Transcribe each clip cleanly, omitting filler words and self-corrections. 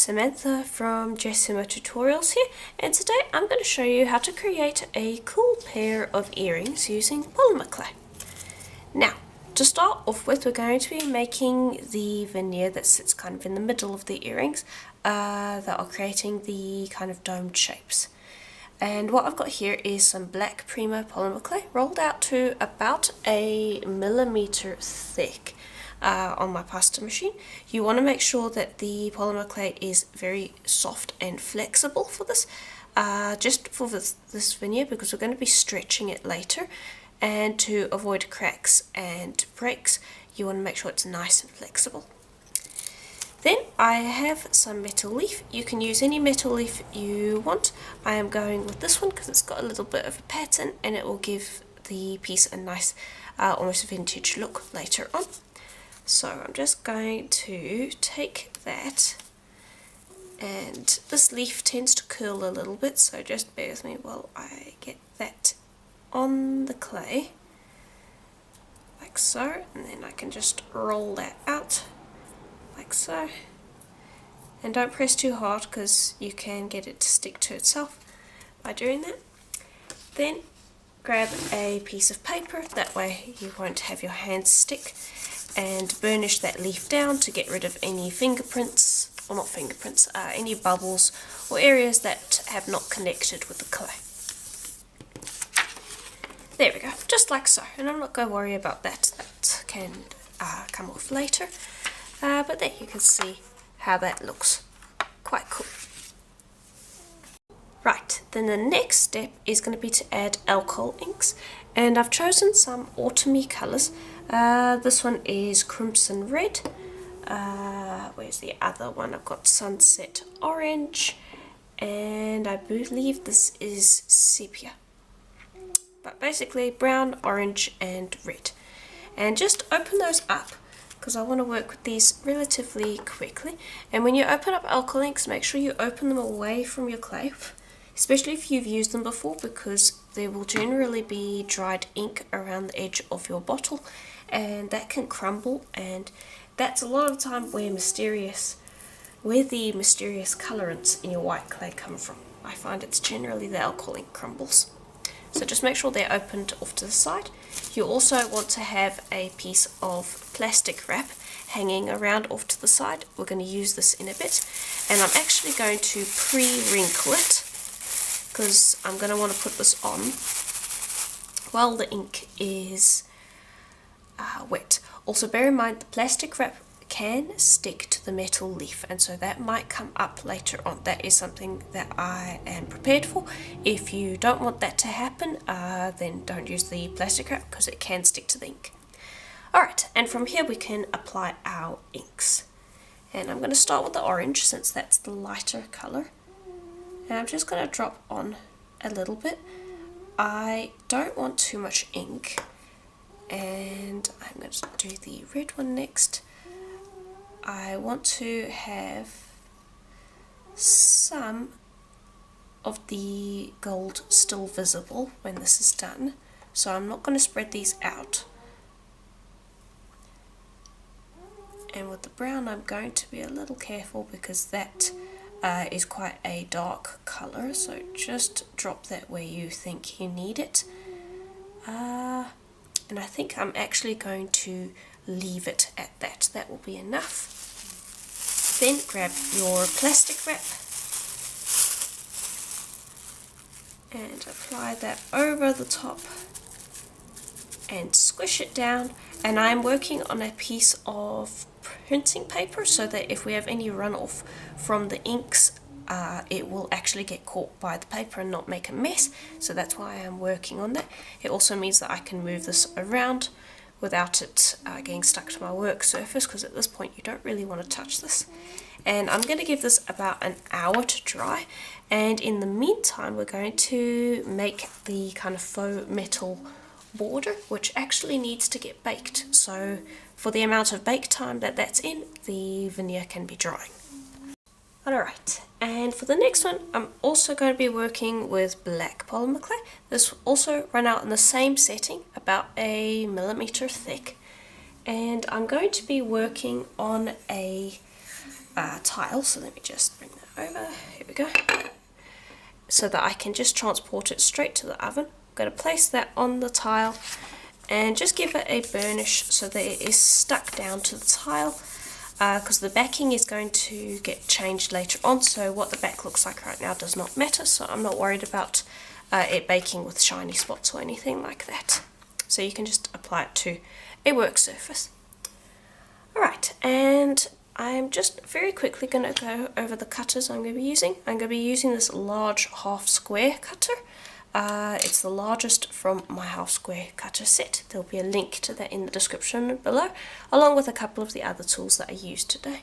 Samantha from Jessima Tutorials here, and today I'm going to show you how to create a cool pair of earrings using polymer clay. Now, to start off with, we're going to be making the veneer that sits kind of in the middle of the earrings that are creating the kind of domed shapes. And what I've got here is some black Primo polymer clay rolled out to about a millimeter thick. On my pasta machine. You want to make sure that the polymer clay is very soft and flexible for this, just for this veneer, because we're going to be stretching it later, and to avoid cracks and breaks you want to make sure it's nice and flexible. Then I have some metal leaf. You can use any metal leaf you want. I am going with this one because it's got a little bit of a pattern and it will give the piece a nice almost vintage look later on. So I'm just going to take that, and this leaf tends to curl a little bit, so just bear with me while I get that on the clay, like so, and then I can just roll that out, like so. And don't press too hard because you can get it to stick to itself by doing that. Then grab a piece of paper, that way you won't have your hands stick, and burnish that leaf down to get rid of any fingerprints, or not fingerprints, any bubbles or areas that have not connected with the clay. There we go, just like so, and I'm not going to worry about that, that can come off later, but there you can see how that looks, quite cool. Right, then the next step is going to be to add alcohol inks, and I've chosen some autumny colours. This one is crimson red. Where's the other one? I've got sunset orange, and I believe this is sepia. But basically brown, orange and red. And just open those up, because I want to work with these relatively quickly. And when you open up alcohol inks, make sure you open them away from your clay, especially if you've used them before, because there will generally be dried ink around the edge of your bottle, and that can crumble, and that's a lot of the time where the mysterious colorants in your white clay come from. I find it's generally the alcohol ink crumbles. So just make sure they're opened off to the side. You also want to have a piece of plastic wrap hanging around off to the side. We're going to use this in a bit, and I'm actually going to pre-wrinkle it, because I'm going to want to put this on while the ink is wet. Also bear in mind the plastic wrap can stick to the metal leaf, and so that might come up later on. That is something that I am prepared for. If you don't want that to happen, then don't use the plastic wrap because it can stick to the ink. Alright, and from here we can apply our inks. And I'm going to start with the orange since that's the lighter colour. And I'm just going to drop on a little bit. I don't want too much ink, and I'm going to do the red one next. I want to have some of the gold still visible when this is done, so I'm not going to spread these out. And with the brown I'm going to be a little careful because that is quite a dark colour, so just drop that where you think you need it. And I think I'm actually going to leave it at that. That will be enough. Then grab your plastic wrap and apply that over the top and squish it down. And I'm working on a piece of printing paper so that if we have any runoff from the inks, it will actually get caught by the paper and not make a mess. So that's why I'm working on that. It also means that I can move this around without it getting stuck to my work surface, because at this point you don't really want to touch this. And I'm going to give this about an hour to dry, and in the meantime we're going to make the kind of faux metal border, which actually needs to get baked. So for the amount of bake time that's in, the veneer can be drying. Alright, and for the next one I'm also going to be working with black polymer clay. This will also run out in the same setting, about a millimeter thick, and I'm going to be working on a tile, so let me just bring that over, here we go, so that I can just transport it straight to the oven. I'm going to place that on the tile and just give it a burnish so that it is stuck down to the tile, because the backing is going to get changed later on, so what the back looks like right now does not matter, so I'm not worried about it baking with shiny spots or anything like that. So you can just apply it to a work surface. Alright, and I'm just very quickly going to go over the cutters I'm going to be using. I'm going to be using this large half square cutter. It's the largest from my half square cutter set. There'll be a link to that in the description below, along with a couple of the other tools that I used today.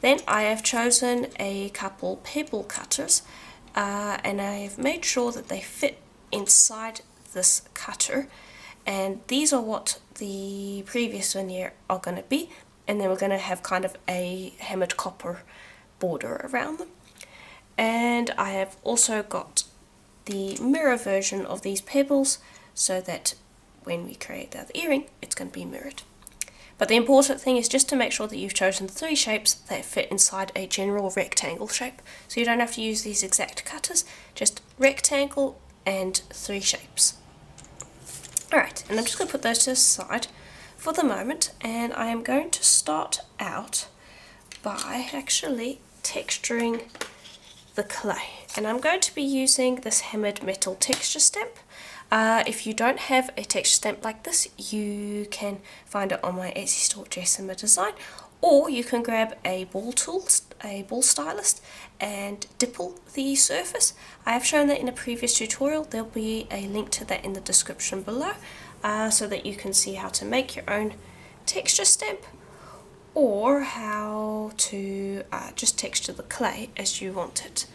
Then I have chosen a couple pebble cutters, and I have made sure that they fit inside this cutter, and these are what the previous veneer are going to be, and then we're going to have kind of a hammered copper border around them. And I have also got the mirror version of these pebbles, so that when we create the other earring, it's going to be mirrored. But the important thing is just to make sure that you've chosen 3 shapes that fit inside a general rectangle shape. So you don't have to use these exact cutters, just rectangle and 3 shapes. Alright, and I'm just going to put those to the side for the moment, and I am going to start out by actually texturing the clay. And I'm going to be using this hammered metal texture stamp. If you don't have a texture stamp like this, you can find it on my Etsy store, Jessima Design, or you can grab a ball tool, a ball stylist, and dipple the surface. I have shown that in a previous tutorial. There'll be a link to that in the description below, so that you can see how to make your own texture stamp, or how to just texture the clay as you want it.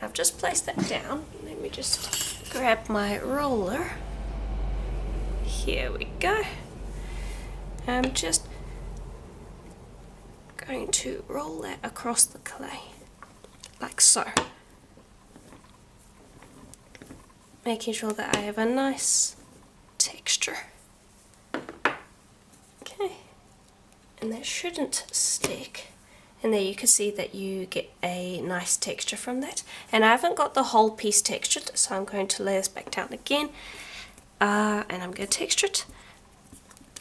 I've just placed that down. Let me just grab my roller. Here we go. I'm just going to roll that across the clay, like so. Making sure that I have a nice texture. Okay. And that shouldn't stick. And there you can see that you get a nice texture from that. And I haven't got the whole piece textured, so I'm going to lay this back down again. And I'm going to texture it.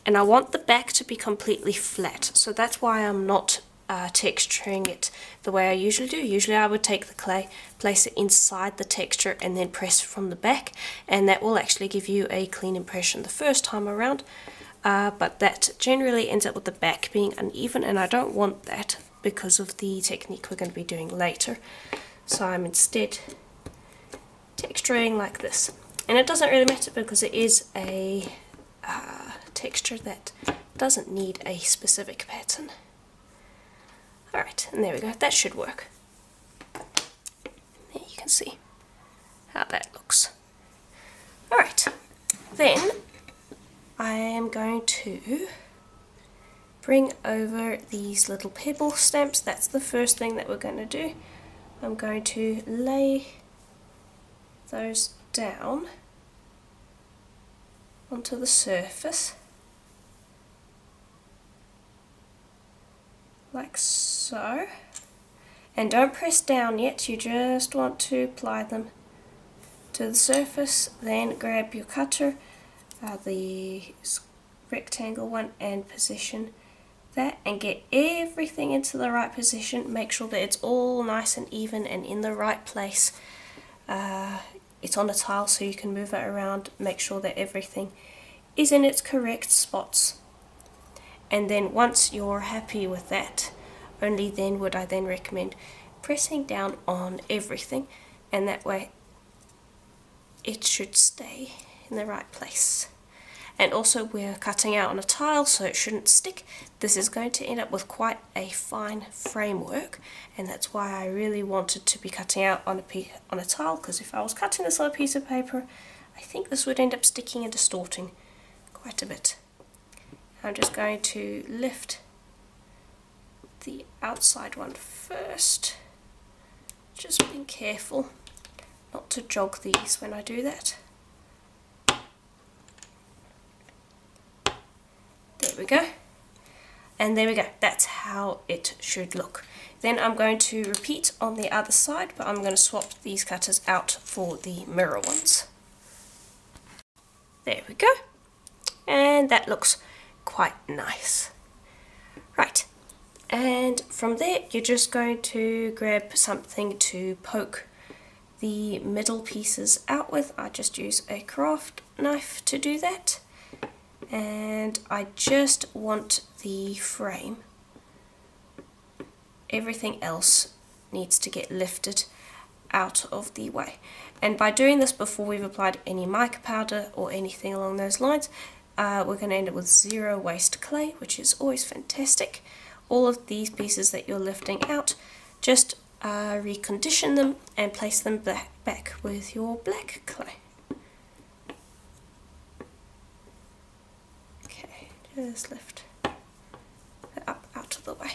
And I want the back to be completely flat, so that's why I'm not texturing it the way I usually do. Usually I would take the clay, place it inside the texture, and then press from the back, and that will actually give you a clean impression the first time around. But that generally ends up with the back being uneven, and I don't want that because of the technique we're going to be doing later. So I'm instead texturing like this. And it doesn't really matter because it is a texture that doesn't need a specific pattern. Alright, and there we go, that should work. There you can see how that looks. Alright, then I am going to bring over these little pebble stamps. That's the first thing that we're going to do. I'm going to lay those down onto the surface like so, and don't press down yet, you just want to apply them to the surface. Then grab your cutter, the rectangle one, and position that and get everything into the right position. Make sure that it's all nice and even and in the right place. It's on a tile, so you can move it around. Make sure that everything is in its correct spots. And then once you're happy with that, only then would I then recommend pressing down on everything, and that way it should stay in the right place. And also, we're cutting out on a tile, so it shouldn't stick. This is going to end up with quite a fine framework, and that's why I really wanted to be cutting out on a tile, because if I was cutting this on a piece of paper, I think this would end up sticking and distorting quite a bit. I'm just going to lift the outside one first, just being careful not to jog these when I do that. There we go. And there we go, that's how it should look. Then I'm going to repeat on the other side, but I'm going to swap these cutters out for the mirror ones. There we go. And that looks quite nice. Right, and from there you're just going to grab something to poke the middle pieces out with. I just use a craft knife to do that. And I just want the frame. Everything else needs to get lifted out of the way. And by doing this before we've applied any mica powder or anything along those lines, we're going to end up with zero waste clay, which is always fantastic. All of these pieces that you're lifting out, just recondition them and place them back with your black clay. Just lift it up out of the way.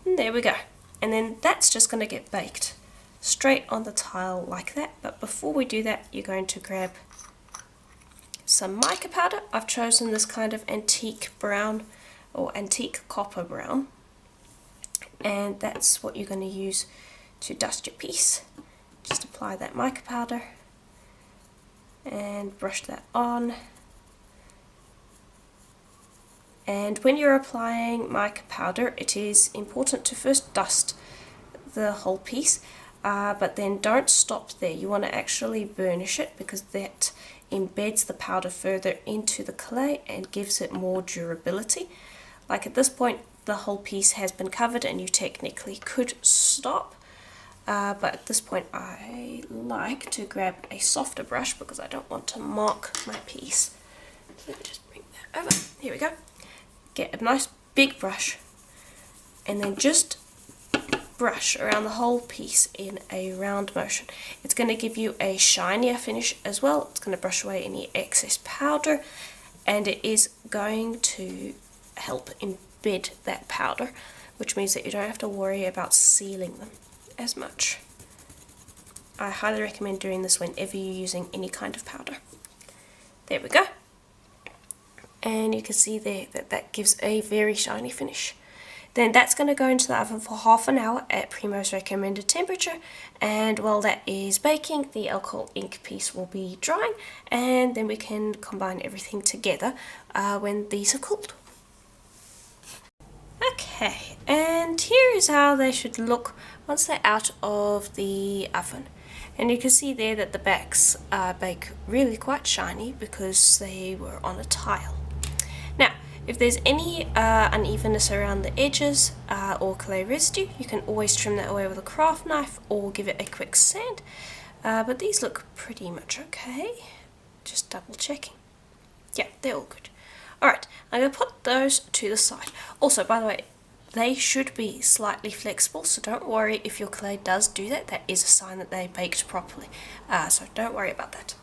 And there we go. And then that's just going to get baked straight on the tile like that. But before we do that, you're going to grab some mica powder. I've chosen this kind of antique brown or antique copper brown. And that's what you're going to use to dust your piece. Just apply that mica powder and brush that on. And when you're applying mica powder, it is important to first dust the whole piece, but then don't stop there. You want to actually burnish it because that embeds the powder further into the clay and gives it more durability. Like at this point, the whole piece has been covered and you technically could stop, but at this point I like to grab a softer brush because I don't want to mark my piece. So let me just bring that over. Here we go. Get a nice big brush and then just brush around the whole piece in a round motion. It's going to give you a shinier finish as well. It's going to brush away any excess powder and it is going to help embed that powder, which means that you don't have to worry about sealing them as much. I highly recommend doing this whenever you're using any kind of powder. There we go. And you can see there that that gives a very shiny finish. Then that's going to go into the oven for half an hour at Primo's recommended temperature, and while that is baking, the alcohol ink piece will be drying, and then we can combine everything together when these are cooled. Okay, and here is how they should look once they're out of the oven. And you can see there that the backs bake really quite shiny because they were on a tile. Now, if there's any unevenness around the edges or clay residue, you can always trim that away with a craft knife or give it a quick sand. But these look pretty much okay. Just double checking. Yeah, they're all good. Alright, I'm going to put those to the side. Also, by the way, they should be slightly flexible, so don't worry if your clay does do that. That is a sign that they baked properly. So don't worry about that.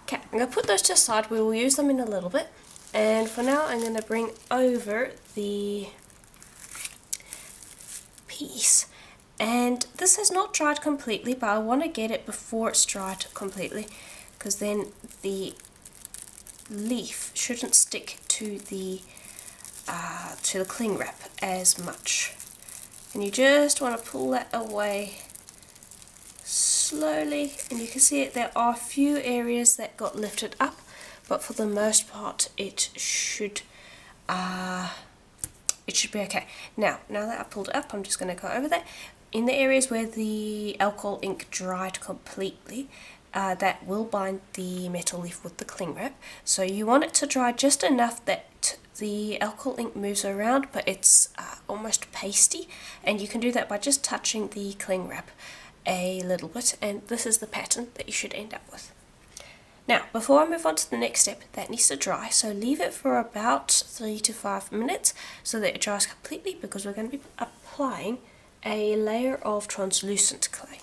Okay, I'm going to put those to the side. We will use them in a little bit. And for now, I'm going to bring over the piece. And this has not dried completely, but I want to get it before it's dried completely, because then the leaf shouldn't stick to the cling wrap as much. And you just want to pull that away slowly, and you can see it. There are a few areas that got lifted up, but for the most part it should be okay. Now that I pulled it up, I'm just going to go over that. In the areas where the alcohol ink dried completely, that will bind the metal leaf with the cling wrap. So you want it to dry just enough that the alcohol ink moves around, but it's almost pasty, and you can do that by just touching the cling wrap a little bit, and this is the pattern that you should end up with. Now, before I move on to the next step, that needs to dry, so leave it for about 3 to 5 minutes so that it dries completely, because we're going to be applying a layer of translucent clay.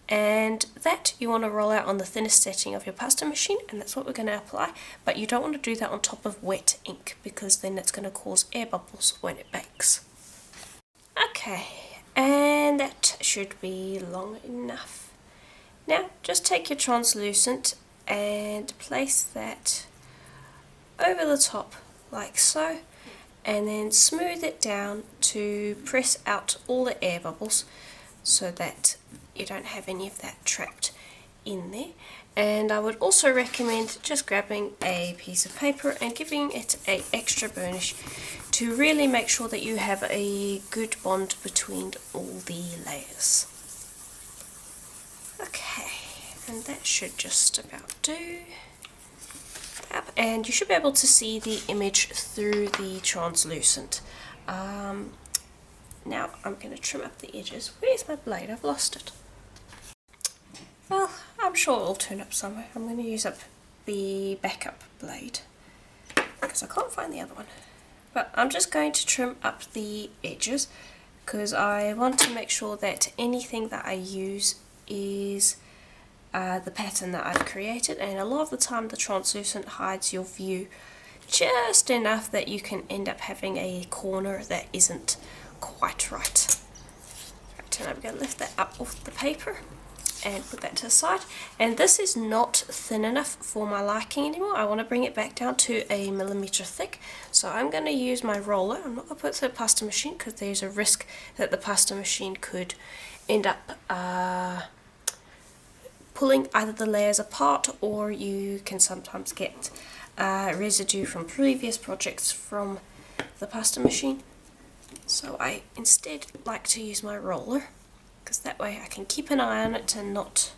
And that you want to roll out on the thinnest setting of your pasta machine, and that's what we're going to apply, but you don't want to do that on top of wet ink, because then that's going to cause air bubbles when it bakes. Okay, and that should be long enough. Now, just take your translucent and place that over the top like so, and then smooth it down to press out all the air bubbles so that you don't have any of that trapped in there. And I would also recommend just grabbing a piece of paper and giving it an extra burnish to really make sure that you have a good bond between all the layers. Okay, and that should just about do. And you should be able to see the image through the translucent. Now I'm going to trim up the edges. Where's my blade? I've lost it. Well, I'm sure it'll turn up somewhere. I'm going to use up the backup blade because I can't find the other one. But I'm just going to trim up the edges because I want to make sure that anything that I use is the pattern that I've created, and a lot of the time the translucent hides your view just enough that you can end up having a corner that isn't quite right. Right, and I'm going to lift that up off the paper and put that to the side. And this is not thin enough for my liking anymore. I want to bring it back down to a millimeter thick. So I'm going to use my roller. I'm not going to put it through the pasta machine because there's a risk that the pasta machine could end up pulling either the layers apart, or you can sometimes get residue from previous projects from the pasta machine. So I instead like to use my roller, because that way I can keep an eye on it to not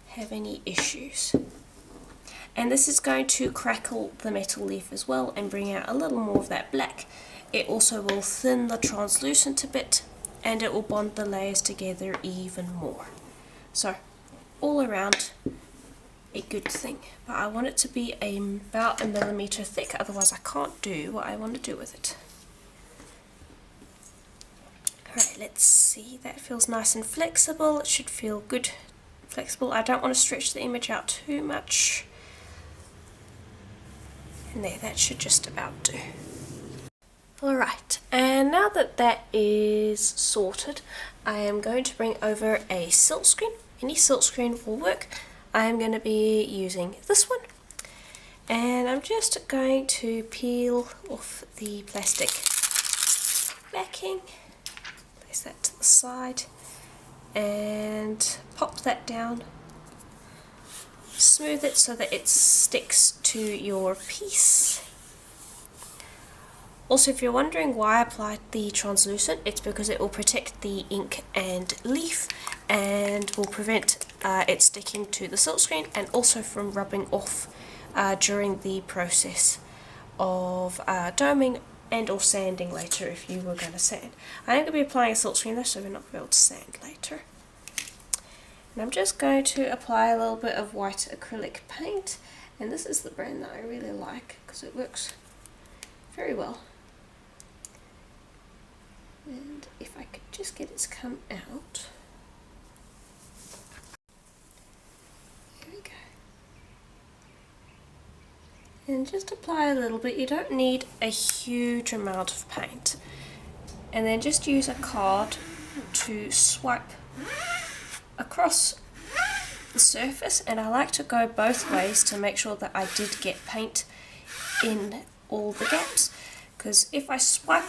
have any issues. And this is going to crackle the metal leaf as well and bring out a little more of that black. It also will thin the translucent a bit, and it will bond the layers together even more. So all around a good thing, but I want it to be about a millimeter thick, otherwise I can't do what I want to do with it. Alright, let's see, that feels nice and flexible. It should feel good, flexible. I don't want to stretch the image out too much. And there, that should just about do. Alright, and now that that is sorted, I am going to bring over a silk screen. Any silk screen will work. I am going to be using this one. And I'm just going to peel off the plastic backing. Place that to the side and pop that down. Smooth it so that it sticks to your piece. Also, if you're wondering why I applied the translucent, it's because it will protect the ink and leaf and will prevent it sticking to the silk screen, and also from rubbing off during the process of doming and or sanding later if you were going to sand. I am going to be applying a silk screen though, so we're not going to be able to sand later. And I'm just going to apply a little bit of white acrylic paint, and this is the brand that I really like because it works very well. And if I could just get it to come out. There we go. And just apply a little bit. You don't need a huge amount of paint. And then just use a card to swipe across the surface, and I like to go both ways to make sure that I did get paint in all the gaps, because if I swipe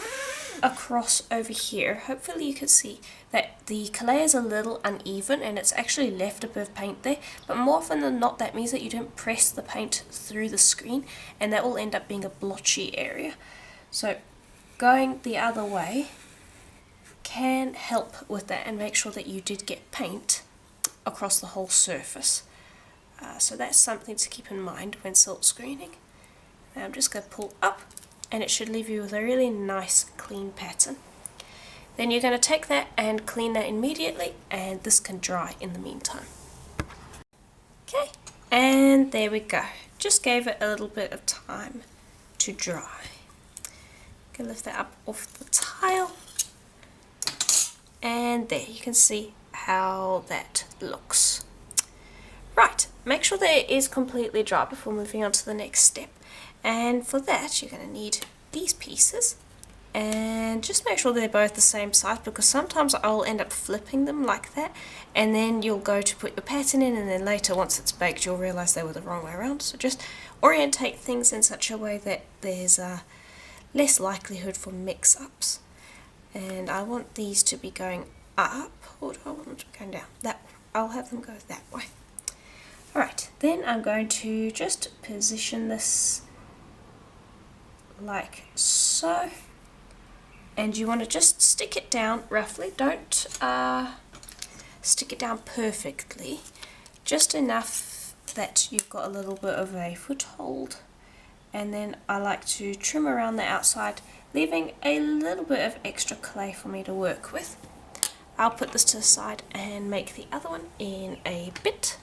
across over here, hopefully you can see that the clay is a little uneven and it's actually left a bit of paint there, but more often than not that means that you didn't press the paint through the screen, and that will end up being a blotchy area. So going the other way can help with that and make sure that you did get paint across the whole surface. So that's something to keep in mind when silk screening. Now I'm just going to pull up, and it should leave you with a really nice clean pattern. Then you're going to take that and clean that immediately, and this can dry in the meantime. Okay, and there we go. Just gave it a little bit of time to dry. You can lift that up off the tile, and there you can see how that looks. Right, make sure that it is completely dry before moving on to the next step. And for that you're going to need these pieces, and just make sure they're both the same size, because sometimes I'll end up flipping them like that, and then you'll go to put your pattern in, and then later once it's baked you'll realize they were the wrong way around. So just orientate things in such a way that there's less likelihood for mix-ups. And I want these to be going up, or do I want them to be going down? That I'll have them go that way. Alright, then I'm going to just position this like so, and you want to just stick it down roughly. Don't stick it down perfectly, just enough that you've got a little bit of a foothold. And then I like to trim around the outside, leaving a little bit of extra clay for me to work with. I'll put this to the side and make the other one in a bit.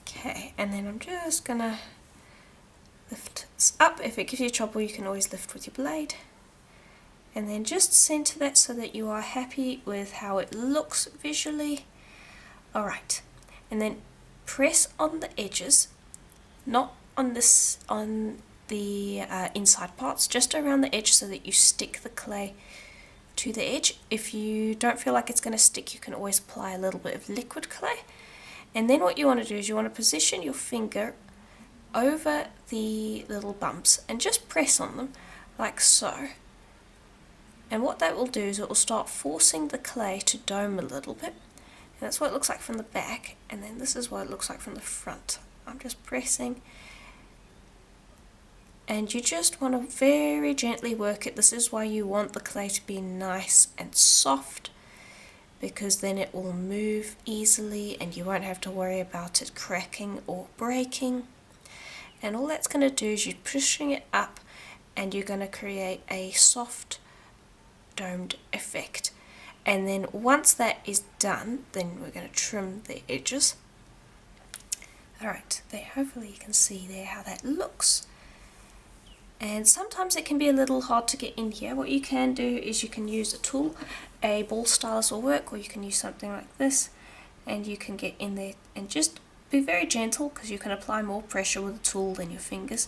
Okay, and then I'm just gonna lift this up. If it gives you trouble, you can always lift with your blade. And then just center that so that you are happy with how it looks visually. Alright, and then press on the edges, not on this, on the inside parts, just around the edge so that you stick the clay to the edge. If you don't feel like it's going to stick, you can always apply a little bit of liquid clay. And then what you want to do is you want to position your finger over the little bumps and just press on them like so. And what that will do is it will start forcing the clay to dome a little bit. And that's what it looks like from the back, and then this is what it looks like from the front. I'm just pressing, and you just want to very gently work it. This is why you want the clay to be nice and soft, because then it will move easily and you won't have to worry about it cracking or breaking. And all that's going to do is you're pushing it up and you're going to create a soft domed effect. And then once that is done, then we're going to trim the edges. Alright, there, hopefully you can see there how that looks. And sometimes it can be a little hard to get in here. What you can do is you can use a tool. A ball stylus will work, or you can use something like this, and you can get in there and just be very gentle, because you can apply more pressure with a tool than your fingers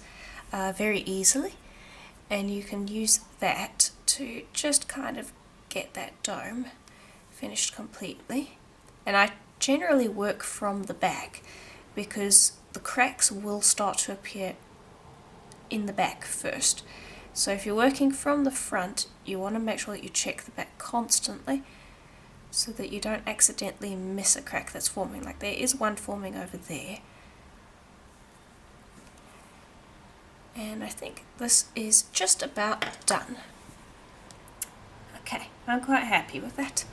very easily. And you can use that to just kind of get that dome finished completely. And I generally work from the back, because the cracks will start to appear in the back first. So if you're working from the front, you want to make sure that you check the back constantly so that you don't accidentally miss a crack that's forming. Like there is one forming over there. And I think this is just about done. Okay, I'm quite happy with that.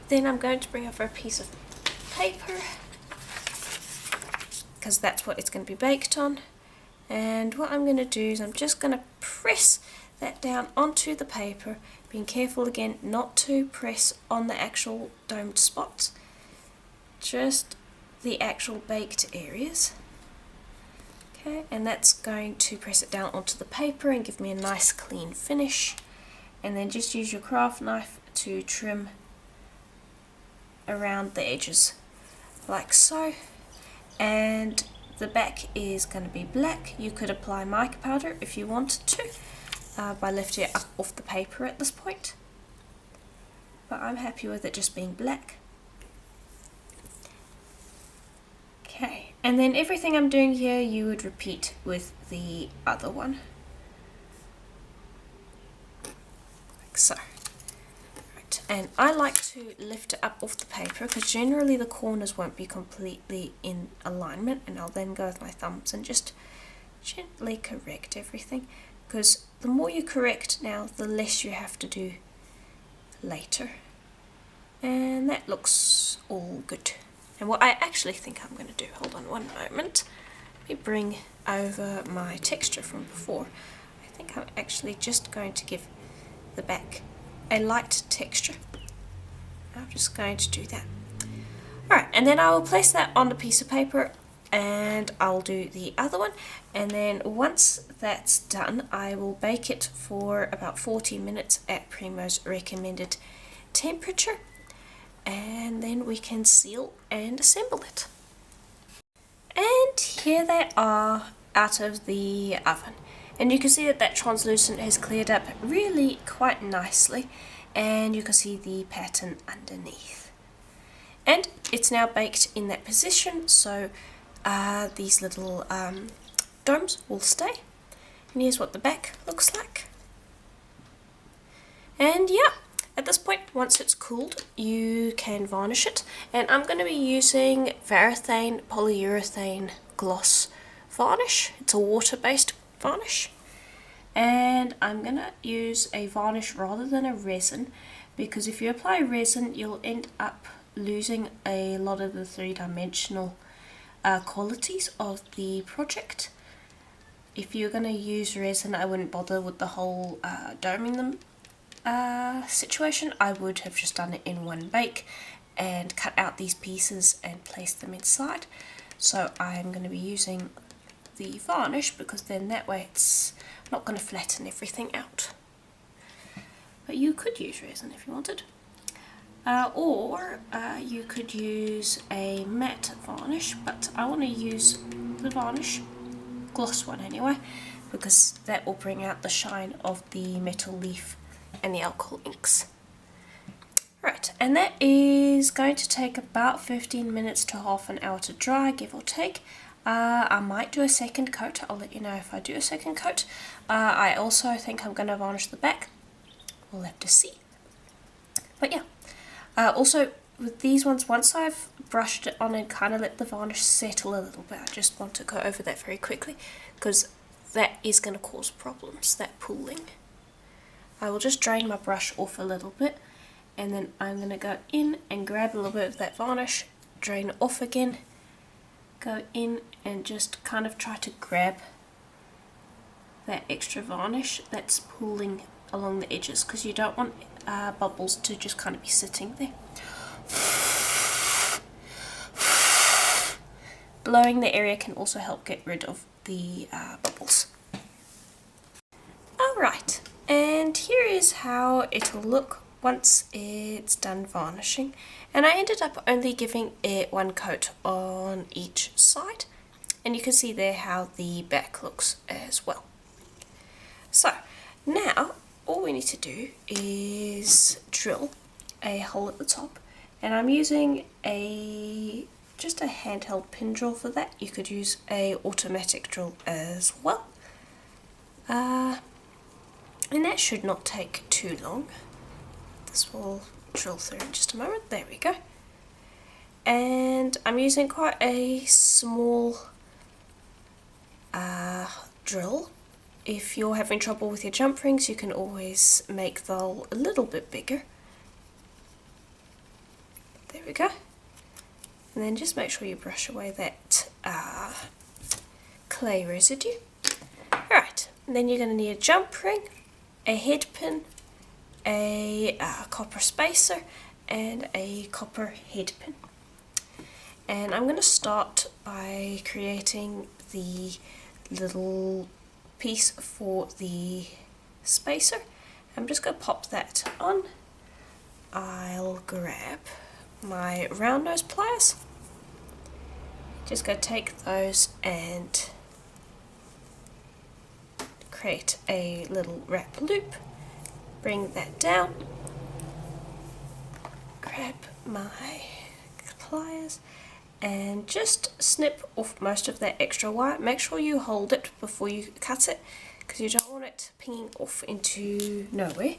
Then I'm going to bring over a piece of paper, because that's what it's going to be baked on. And what I'm going to do is I'm just going to press that down onto the paper, being careful again not to press on the actual domed spots, just the actual baked areas. Okay, and that's going to press it down onto the paper and give me a nice clean finish. And then just use your craft knife to trim around the edges like so. And the back is going to be black. You could apply mica powder if you wanted to by lifting it up off the paper at this point, but I'm happy with it just being black. Okay, and then everything I'm doing here you would repeat with the other one, like so. Right. And I like to lift it up off the paper because generally the corners won't be completely in alignment, and I'll then go with my thumbs and just gently correct everything, because the more you correct now, the less you have to do later. And that looks all good. And what I actually think I'm going to do, hold on one moment, let me bring over my texture from before. I think I'm actually just going to give the back a light texture. I'm just going to do that. Alright, and then I will place that on a piece of paper, and I'll do the other one, and then once that's done I will bake it for about 40 minutes at Primo's recommended temperature, and then we can seal and assemble it. And here they are out of the oven, and you can see that translucent has cleared up really quite nicely, and you can see the pattern underneath. And it's now baked in that position, so these little domes will stay. And here's what the back looks like. And yeah, at this point, once it's cooled, you can varnish it. And I'm going to be using Varathane Polyurethane Gloss Varnish. It's a water-based varnish. And I'm going to use a varnish rather than a resin, because if you apply resin, you'll end up losing a lot of the three-dimensional qualities of the project. If you're going to use resin, I wouldn't bother with the whole doming them situation. I would have just done it in one bake and cut out these pieces and placed them inside. So I'm going to be using the varnish, because then that way it's not going to flatten everything out. But you could use resin if you wanted. Or you could use a matte varnish, but I want to use the varnish, gloss one anyway, because that will bring out the shine of the metal leaf and the alcohol inks. Right, and that is going to take about 15 minutes to half an hour to dry, give or take. I might do a second coat. I'll let you know if I do a second coat. I also think I'm going to varnish the back. We'll have to see. But yeah. Also, with these ones, once I've brushed it on and kind of let the varnish settle a little bit, I just want to go over that very quickly, because that is going to cause problems, that pooling. I will just drain my brush off a little bit, and then I'm going to go in and grab a little bit of that varnish, drain off again, go in and just kind of try to grab that extra varnish that's pooling along the edges, because you don't want bubbles to just kind of be sitting there. Blowing the area can also help get rid of the bubbles. Alright, and here is how it'll look once it's done varnishing. And I ended up only giving it one coat on each side, and you can see there how the back looks as well. So now all we need to do is drill a hole at the top, and I'm using just a handheld pin drill for that. You could use a automatic drill as well, and that should not take too long. This will drill through in just a moment. There we go. And I'm using quite a small drill. If you're having trouble with your jump rings, you can always make the hole a little bit bigger. There we go. And then just make sure you brush away that clay residue. Alright, and then you're going to need a jump ring, a head pin, a copper spacer, and a copper head pin. And I'm going to start by creating the little piece for the spacer. I'm just going to pop that on. I'll grab my round nose pliers. Just going to take those and create a little wrap loop. Bring that down. Grab my pliers and just snip off most of that extra wire. Make sure you hold it before you cut it, because you don't want it pinging off into nowhere.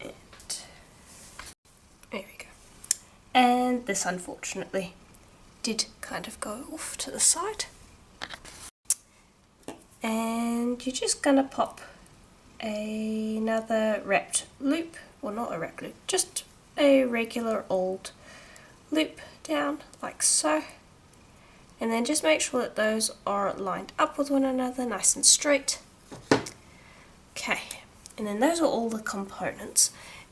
And there we go. And this unfortunately did kind of go off to the side. And you're just gonna pop another wrapped loop, well, not a wrapped loop, just a regular old loop down like so, and then just make sure that those are lined up with one another nice and straight. Okay, and then those are all the components.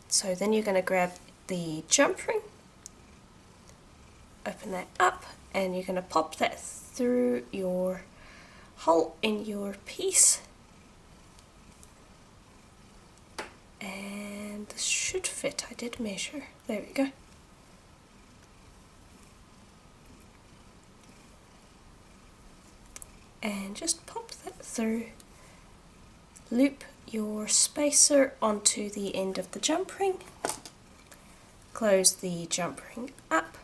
So then you're going to grab the jump ring, open that up, and you're going to pop that through your hole in your piece, and this should fit. I did measure. There we go. And just pop that through. Loop your spacer onto the end of the jump ring. Close the jump ring up.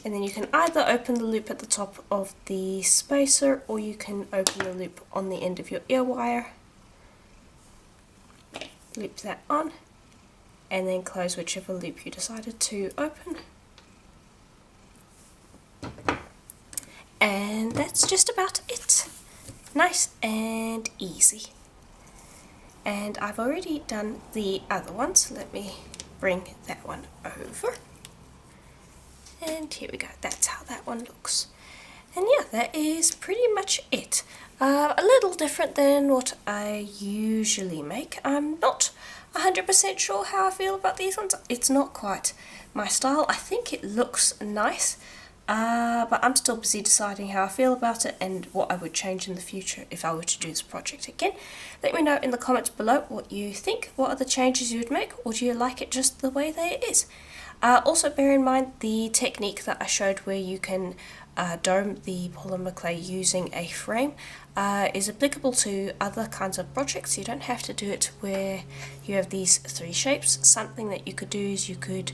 And then you can either open the loop at the top of the spacer, or you can open the loop on the end of your ear wire, loop that on, and then close whichever loop you decided to open. And that's just about it. Nice and easy. And I've already done the other ones. Let me bring that one over. And here we go, that's how that one looks. And yeah, that is pretty much it. A little different than what I usually make. I'm not 100% sure how I feel about these ones. It's not quite my style. I think it looks nice, but I'm still busy deciding how I feel about it and what I would change in the future if I were to do this project again. Let me know in the comments below what you think. What are the changes you would make, or do you like it just the way that it is? Also bear in mind the technique that I showed where you can dome the polymer clay using a frame is applicable to other kinds of projects. You don't have to do it where you have these three shapes. Something that you could do is you could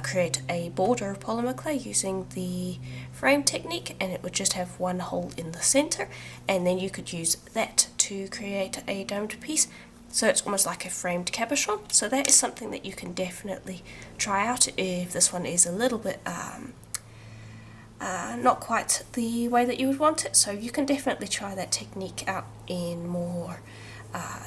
create a border of polymer clay using the frame technique, and it would just have one hole in the center, and then you could use that to create a domed piece. So it's almost like a framed cabochon. So that is something that you can definitely try out if this one is a little bit not quite the way that you would want it. So you can definitely try that technique out in more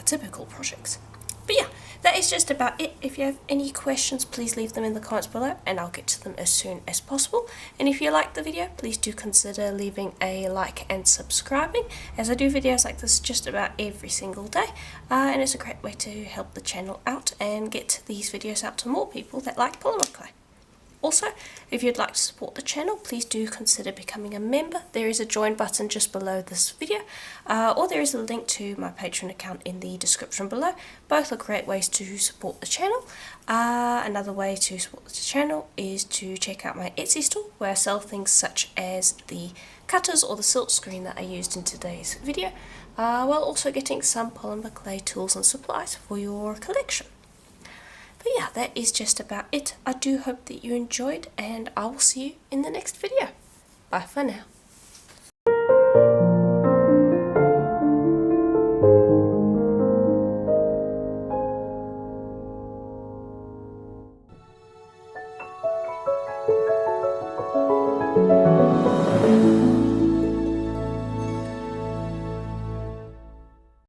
typical projects. But yeah, that is just about it. If you have any questions, please leave them in the comments below and I'll get to them as soon as possible. And if you liked the video, please do consider leaving a like and subscribing, as I do videos like this just about every single day, and it's a great way to help the channel out and get these videos out to more people that like polymer clay. Also, if you'd like to support the channel, please do consider becoming a member. There is a join button just below this video, or there is a link to my Patreon account in the description below. Both are great ways to support the channel. Another way to support the channel is to check out my Etsy store, where I sell things such as the cutters or the silk screen that I used in today's video, while also getting some polymer clay tools and supplies for your collection. But yeah, that is just about it. I do hope that you enjoyed, and I will see you in the next video. Bye for now.